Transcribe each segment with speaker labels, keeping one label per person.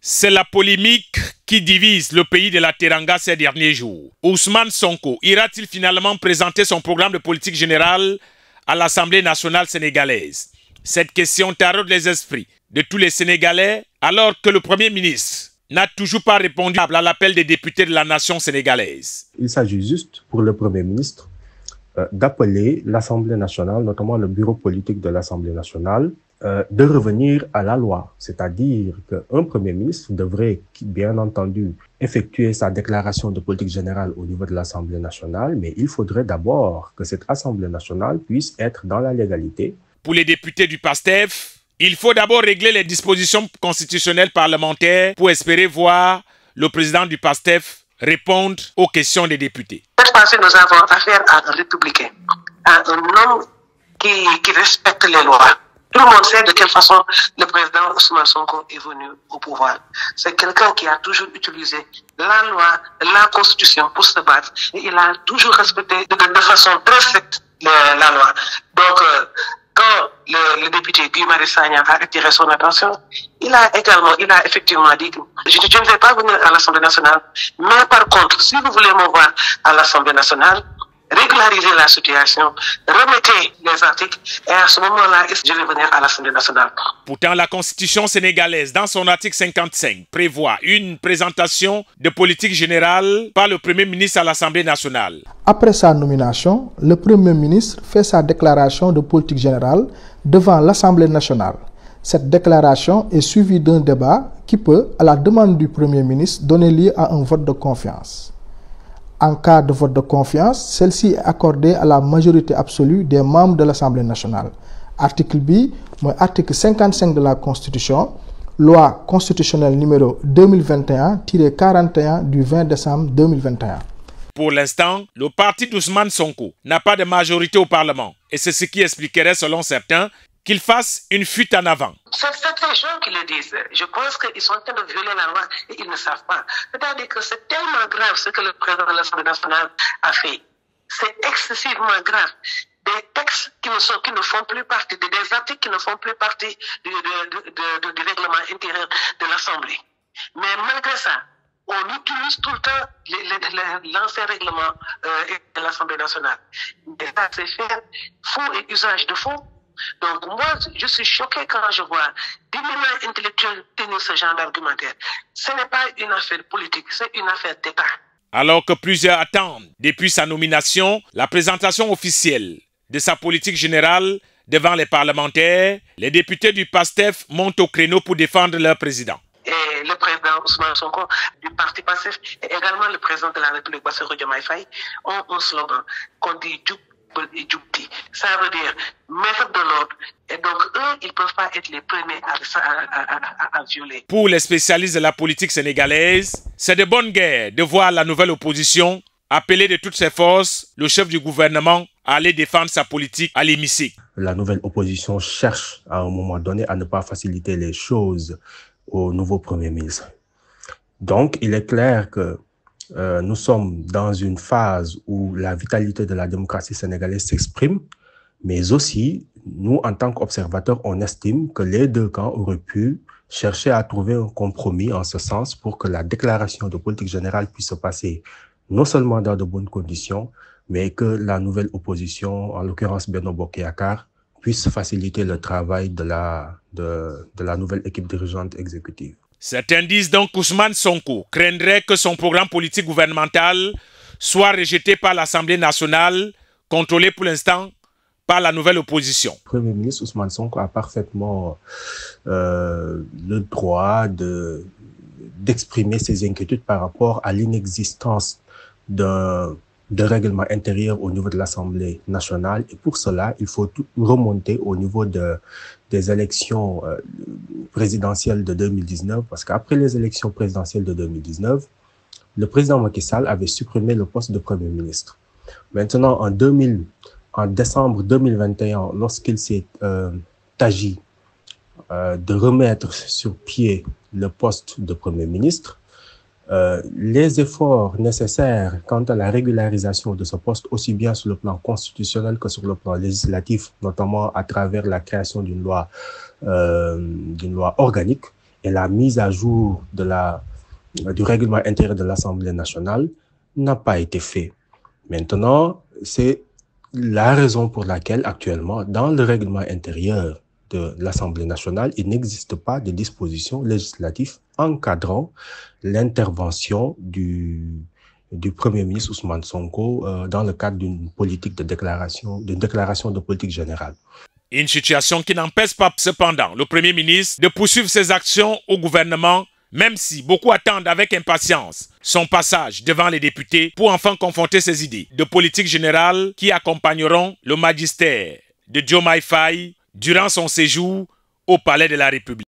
Speaker 1: C'est la polémique qui divise le pays de la Teranga ces derniers jours. Ousmane Sonko ira-t-il finalement présenter son programme de politique générale à l'Assemblée nationale sénégalaise? Cette question taraude les esprits de tous les Sénégalais alors que le Premier ministre n'a toujours pas répondu à l'appel des députés de la nation sénégalaise.
Speaker 2: Il s'agit juste pour le Premier ministre d'appeler l'Assemblée nationale, notamment le bureau politique de l'Assemblée nationale, de revenir à la loi. C'est-à-dire qu'un Premier ministre devrait, bien entendu, effectuer sa déclaration de politique générale au niveau de l'Assemblée nationale, mais il faudrait d'abord que cette Assemblée nationale puisse être dans la légalité.
Speaker 1: Pour les députés du PASTEF, il faut d'abord régler les dispositions constitutionnelles parlementaires pour espérer voir le président du PASTEF répondre aux questions des députés.
Speaker 3: Cette fois-ci, nous avons affaire à un républicain, à un homme qui respecte les lois. Tout le monde sait de quelle façon le président Ousmane Sonko est venu au pouvoir. C'est quelqu'un qui a toujours utilisé la loi, la constitution pour se battre. Et il a toujours respecté de façon très stricte la loi. Donc, quand le député Guy Marius Sagna a attiré son attention, il a effectivement dit que je ne vais pas venir à l'Assemblée nationale, mais par contre, si vous voulez me voir à l'Assemblée nationale, régulariser la situation, remettez les articles et à ce moment-là, je vais venir à l'Assemblée nationale.
Speaker 1: Pourtant, la Constitution sénégalaise, dans son article 55, prévoit une présentation de politique générale par le Premier ministre à l'Assemblée nationale.
Speaker 4: Après sa nomination, le Premier ministre fait sa déclaration de politique générale devant l'Assemblée nationale. Cette déclaration est suivie d'un débat qui peut, à la demande du Premier ministre, donner lieu à un vote de confiance. En cas de vote de confiance, celle-ci est accordée à la majorité absolue des membres de l'Assemblée nationale. Article B, article 55 de la Constitution, loi constitutionnelle numéro 2021-41 du 20 décembre 2021.
Speaker 1: Pour l'instant, le parti d'Ousmane Sonko n'a pas de majorité au Parlement. Et c'est ce qui expliquerait, selon certains, qu'il fasse une fuite en avant.
Speaker 3: C'est les gens qui le disent. Je pense qu'ils sont en train de violer la loi et ils ne savent pas. C'est-à-dire que c'est tellement grave ce que le président de l'Assemblée nationale a fait. C'est excessivement grave. Des textes qui ne font plus partie, des articles qui ne font plus partie du règlement intérieur de l'Assemblée. Mais malgré ça, on utilise tout le temps l'ancien règlement de l'Assemblée nationale. Et ça, c'est faire faux et usage de faux. Donc moi, je suis choqué quand je vois des éminents intellectuels tenir ce genre d'argumentaire. Ce n'est pas une affaire politique, c'est une affaire d'État.
Speaker 1: Alors que plusieurs attendent, depuis sa nomination, la présentation officielle de sa politique générale devant les parlementaires, les députés du PASTEF montent au créneau pour défendre leur président.
Speaker 3: Et le président Ousmane Sonko du parti PASTEF et également le président de la République, Bassirou Diomaye Faye, ont un slogan qu'on dit « Ça veut dire mettre de l'ordre. Et donc, eux, ils ne peuvent pas être les premiers à violer.
Speaker 1: Pour les spécialistes de la politique sénégalaise, c'est de bonne guerre de voir la nouvelle opposition appeler de toutes ses forces le chef du gouvernement à aller défendre sa politique à l'hémicycle.
Speaker 2: La nouvelle opposition cherche à un moment donné à ne pas faciliter les choses au nouveau Premier ministre. Donc, il est clair que nous sommes dans une phase où la vitalité de la démocratie sénégalaise s'exprime, mais aussi, nous, en tant qu'observateurs, on estime que les deux camps auraient pu chercher à trouver un compromis en ce sens pour que la déclaration de politique générale puisse se passer non seulement dans de bonnes conditions, mais que la nouvelle opposition, en l'occurrence Benno Bokk Yakaar, puisse faciliter le travail de la nouvelle équipe dirigeante exécutive.
Speaker 1: Certains disent donc qu'Ousmane Sonko craindrait que son programme politique gouvernemental soit rejeté par l'Assemblée nationale, contrôlée pour l'instant par la nouvelle opposition.
Speaker 2: Le Premier ministre Ousmane Sonko a parfaitement le droit d'exprimer ses inquiétudes par rapport à l'inexistence de règlement intérieur au niveau de l'Assemblée nationale. Et pour cela, il faut remonter au niveau des élections présidentielles de 2019, parce qu'après les élections présidentielles de 2019, le président Macky Sall avait supprimé le poste de Premier ministre. Maintenant, en décembre 2021, lorsqu'il s'est agi de remettre sur pied le poste de Premier ministre, les efforts nécessaires quant à la régularisation de ce poste, aussi bien sur le plan constitutionnel que sur le plan législatif, notamment à travers la création d'une loi organique, et la mise à jour du règlement intérieur de l'Assemblée nationale n'a pas été fait. Maintenant, c'est la raison pour laquelle actuellement, dans le règlement intérieur de l'Assemblée nationale, il n'existe pas de dispositions législatives encadrant l'intervention du Premier ministre Ousmane Sonko dans le cadre d'une politique de déclaration de politique générale.
Speaker 1: Une situation qui n'empêche pas cependant le Premier ministre de poursuivre ses actions au gouvernement, même si beaucoup attendent avec impatience son passage devant les députés pour enfin confronter ses idées de politique générale qui accompagneront le magistère de Diomaye Faye durant son séjour au Palais de la République.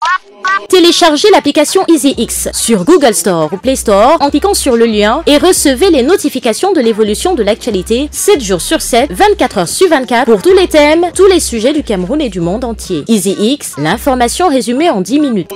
Speaker 5: Téléchargez l'application EasyX sur Google Store ou Play Store en cliquant sur le lien et recevez les notifications de l'évolution de l'actualité 7 jours sur 7, 24 heures sur 24 pour tous les thèmes, tous les sujets du Cameroun et du monde entier. EasyX, l'information résumée en 10 minutes.